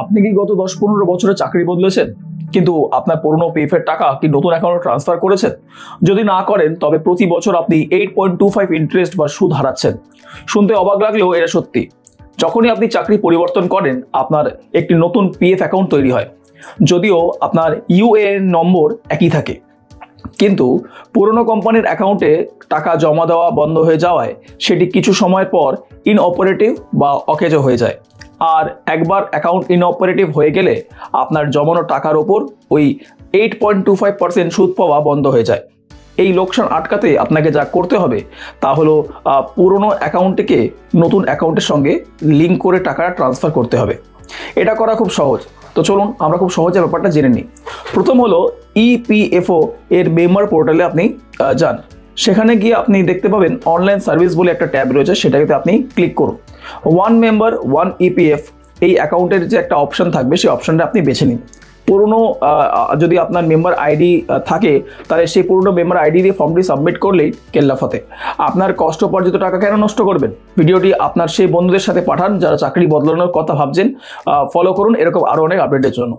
আপনি কি গত 10-15 বছরে চাকরি বদলেছেন, কিন্তু আপনার পুরনো পিএফের টাকা কি নতুন অ্যাকাউন্টে ট্রান্সফার করেছেন? যদি না করেন তবে প্রতি বছর আপনি 8.25 ইন্টারেস্ট বা সুদ হারাচ্ছেন। শুনতে অবাক লাগলেও এটা সত্যি। যখনই আপনি চাকরি পরিবর্তন করেন, আপনার একটি নতুন পিএফ অ্যাকাউন্ট তৈরি হয়, যদিও আপনার ইউএএন নম্বর একই থাকে। কিন্তু পুরনো কোম্পানির অ্যাকাউন্টে টাকা জমা দেওয়া বন্ধ হয়ে যাওয়ায় সেটি কিছু সময় পর ইনঅপারেটিভ বা অকেজ হয়ে যায়। আর একবার অ্যাকাউন্ট ইনঅপারেটিভ হয়ে গেলে আপনার জমানো টাকার ওপর ওই 8.25% সুদ পাওয়া বন্ধ হয়ে যায়। এই লোকসান আটকাতে আপনাকে যা করতে হবে তা হলো পুরনো অ্যাকাউন্টটিকে নতুন অ্যাকাউন্টের সঙ্গে লিঙ্ক করে টাকাটা ট্রান্সফার করতে হবে। এটা করা খুব সহজ। তো চলুন আমরা খুব সহজে ব্যাপারটা জেনে নিই। প্রথম হলো ইপিএফও এর মেম্বার পোর্টালে আপনি যান। সেখানে গিয়ে আপনি দেখতে পাবেন অনলাইন সার্ভিস বলে একটা ট্যাব রয়েছে, সেটাতে আপনি ক্লিক করুন। ওয়ান মেম্বার ওয়ান ইপিএফ এই অ্যাকাউন্টের যে একটা অপশন থাকবে, সেই অপশনটা আপনি বেছে নিন। পুরনো যদি আপনার মেম্বার আইডি থাকে, তাহলে সেই পুরনো মেম্বার আইডি দিয়ে ফর্মটি সাবমিট করলেই কেল্লা ফতে। আপনার কষ্টোপার্জিত টাকা কেন নষ্ট করবেন? ভিডিওটি আপনার সেই বন্ধুদের সাথে পাঠান যারা চাকরি বদলানোর কথা ভাবছেন। ফলো করুন এরকম আরও অনেক আপডেটের জন্য।